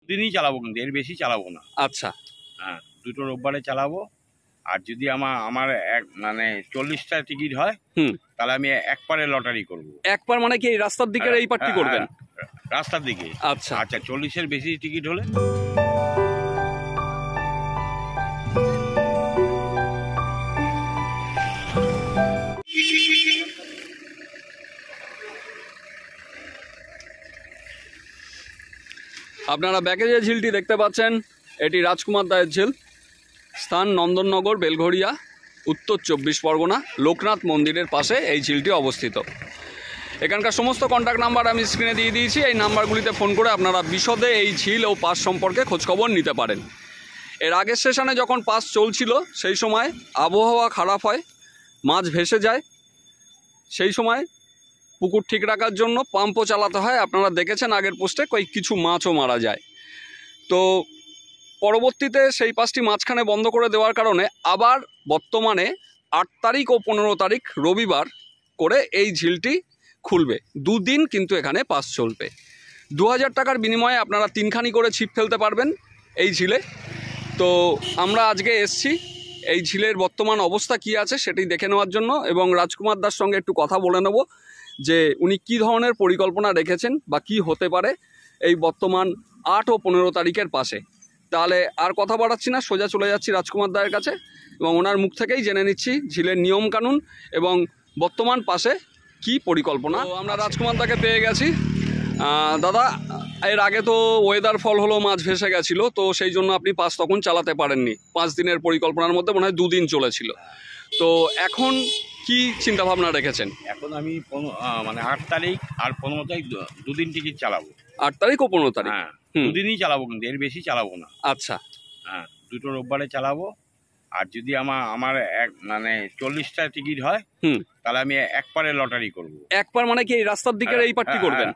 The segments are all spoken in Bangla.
দিনই চালাবো, কিন্তু এর বেশি চালাবো না। আচ্ছা, হ্যাঁ, দুটো রোববারে চালাবো। আর যদি আমার এক মানে 40টা টিকিট হয়, তাহলে আমি একবারে লটারি করব। একবার মানে কি এই রাস্তার দিকের এই পার্টটি করবেন? রাস্তার দিকে। আচ্ছা আচ্ছা, 40-এর বেশি টিকিট হলে আপনারা ব্যাকে যে ঝিলটি দেখতে পাচ্ছেন এটি রাজকুমার দায়ের ঝিল, স্থান নন্দননগর, বেলঘড়িয়া, উত্তর 24 পরগনা, লোকনাথ মন্দিরের পাশে এই ঝিলটি অবস্থিত। এখানকার সমস্ত কন্ট্যাক্ট নাম্বার আমি স্ক্রিনে দিয়ে দিয়েছি। এই নাম্বারগুলিতে ফোন করে আপনারা বিশদে এই ঝিল ও পাস সম্পর্কে খোঁজখবর নিতে পারেন। এর আগের সেশনে যখন পাস চলছিল সেই সময় আবহাওয়া খারাপ হয়, মাছ ভেসে যায়, সেই সময় পুকুর ঠিক রাখার জন্য পাম্পও চালাতে হয়। আপনারা দেখেছেন আগের পোস্টে কিছু মাছও মারা যায়। তো পরবর্তীতে সেই পাসটি মাঝখানে বন্ধ করে দেওয়ার কারণে আবার বর্তমানে 8 তারিখ ও 15 তারিখ রবিবার করে এই ঝিলটি খুলবে। 2 দিন কিন্তু এখানে পাস চলবে। 2000 টাকার বিনিময়ে আপনারা 3খানি করে ছিপ ফেলতে পারবেন এই ঝিলে। তো আমরা আজকে এসছি এই ঝিলের বর্তমান অবস্থা কি আছে সেটি দেখে নেওয়ার জন্য, এবং রাজকুমার দার সঙ্গে একটু কথা বলে নেব যে উনি কী ধরনের পরিকল্পনা রেখেছেন বা কি হতে পারে এই বর্তমান 8 ও 15 তারিখের পাশে। তাহলে আর কথা বাড়াচ্ছি না, সোজা চলে যাচ্ছি রাজকুমার দায়ের কাছে এবং ওনার মুখ থেকেই জেনে নিচ্ছি ঝিলের নিয়মকানুন এবং বর্তমান পাশে কি পরিকল্পনা। আমরা রাজকুমার দাকে পেয়ে গেছি। দাদা, এর আগে তো ওয়েদার ফল হলো মাছ ভেসে গেছিলো, তো সেই জন্য আপনি পাস তখন চালাতে পারেননি। 5 দিনের পরিকল্পনার মধ্যে মনে হয় 2 দিন চলেছিল। তো এখন কি চিন্তা ভাবনা রেখেছেন? এখন আমি মানে 8 তারিখ আর 15 তারিখ 2 দিন টিকিট চালাবো। 8 তারিখ ও 15 তারিখ? হ্যাঁ, 2 দিনই চালাবো, কিন্তু এর বেশি চালাবো না। আচ্ছা, হ্যাঁ, দুটো রোববারে চালাবো। আর যদি আমার এক মানে 40টা টিকিট হয়, তাহলে আমি একবারে লটারি করব। একবার মানে কি এই রাস্তার দিকের এই পার্টটি করবেন?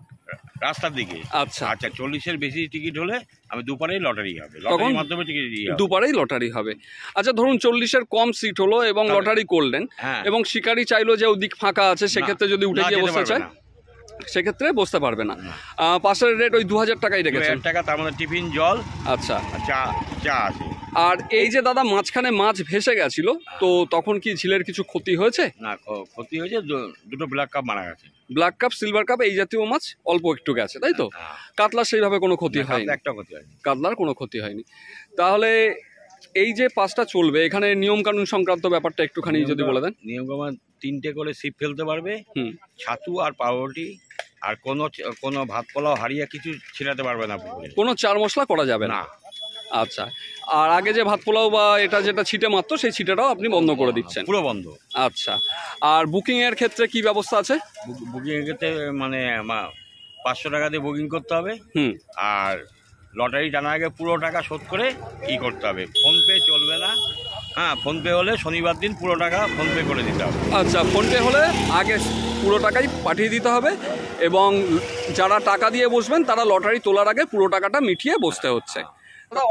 রাস্তার দিকে। আচ্ছা আচ্ছা, 40-এর বেশি টিকিট হলে আমি দুপারেই লটারি হবে, লটারির মাধ্যমে টিকিট দিয়ে দুপারেই লটারি হবে। আচ্ছা, ধরুন 40-এর কম সিট হলো এবং লটারি করলেন, এবং শিকারি চাইলো যে ওদিক ফাঁকা আছে, সেক্ষেত্রে যদি উঠে গিয়ে বসতে চায় সেক্ষেত্রে বসতে পারবে না। পাশের রেট ওই 2000 টাকাই রেখেছেন? 2000 টাকা, তার মধ্যে টিফিন, জল, আচ্ছা, চা আছে। আর এই যে দাদা মাঝখানে মাছ ভেসে গেছিল, তো তখন কি ঝিলের কিছু ক্ষতি হয়েছে? না, ক্ষতি হয়েছে, দুটো ব্ল্যাক কাপ মারা গেছে। ব্ল্যাক কাপ, সিলভার কাপ এই জাতীয় মাছ অল্প একটু গেছে, তাই তো? কাতলার সেইভাবে কোনো ক্ষতি হয়নি? একটা ক্ষতি হয়নি, কাতলার কোনো ক্ষতি হয়নি। তাহলে এই যে পাসটা চলবে, এখানে নিয়ম কানুন সংক্রান্ত ব্যাপারটা একটুখানি যদি বলে দেন। নিয়মকানুন 3টে করে ছিপ ফেলতে পারবে, ছাতু আর পাউরুটি, আর কোনো ভাত পোলাও হারিয়া কিছু ছিটাতে পারবে না, কোনো চার মশলা করা যাবে না। আচ্ছা, আর আগে যে ভাত পোলাও বা এটা যেটা ছিটে মারতো সেই ছিটেটাও আপনি বন্ধ করে দিচ্ছেন? পুরো বন্ধ। আচ্ছা, আর বুকিং এর ক্ষেত্রে কি ব্যবস্থা আছে? বুকিং এর ক্ষেত্রে মানে 500 টাকা দিয়ে বুকিং করতে হবে। আর লটারি টানার আগে পুরো টাকা শোধ করে করতে হবে। ফোনপে চলবে না। হ্যাঁ, ফোনপে হলে শনিবার দিন পুরো টাকা ফোনপে করে দিতে হবে। আচ্ছা, ফোনপে হলে আগে পুরো টাকাই পাঠিয়ে দিতে হবে, এবং যারা টাকা দিয়ে বসবেন তারা লটারি তোলার আগে পুরো টাকাটা মিটিয়ে বসতে হচ্ছে।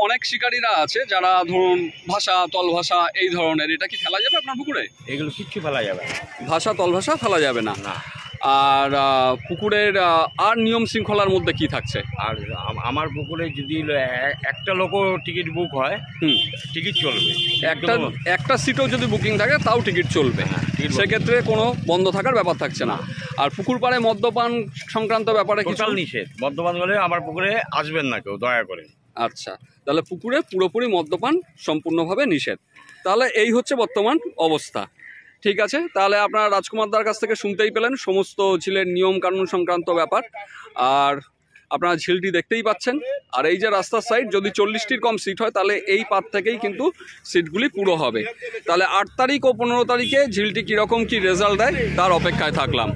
অনেক শিকারীরা আছে যারা ধরুন ভাষা, তল ভাষা এই ধরনের, এটা কি ফেলা যাবে আপনার পুকুরে? এগুলো কিচ্ছু ফেলা যাবে না, ভাষা তল ভাষা ফেলা যাবে না। আর পুকুরের আর নিয়ম শৃঙ্খলার মধ্যে কি থাকছে? আর আমার পুকুরে যদি একটা লোকও টিকিট বুক হয়, টিকিট চলবে। একটা সিটও যদি বুকিং থাকে তাও টিকিট চলবে, সেক্ষেত্রে কোনো বন্ধ থাকার ব্যাপার থাকছে না। আর পুকুর পাড়ে মদ্যপান সংক্রান্ত ব্যাপারে কিছু নিষেধ। মদ্যপান হলে আমার পুকুরে আসবেন না কেউ, দয়া করে। আচ্ছা, তাহলে পুকুরে পুরোপুরি মদ্যপান সম্পূর্ণভাবে নিষেধ। তাহলে এই হচ্ছে বর্তমান অবস্থা। ঠিক আছে, তাহলে আপনারা রাজকুমার দার কাছ থেকে শুনতেই পেলেন সমস্ত ঝিলের নিয়ম কানুন সংক্রান্ত ব্যাপার। আর আপনারা ঝিলটি দেখতেই পাচ্ছেন। আর এই যে রাস্তার সাইড, যদি 40টির কম সিট হয় তাহলে এই পার থেকেই কিন্তু সিটগুলি পুরো হবে। তাহলে 8 তারিখ ও 15 তারিখে ঝিলটি কীরকম কি রেজাল্ট দেয় তার অপেক্ষায় থাকলাম।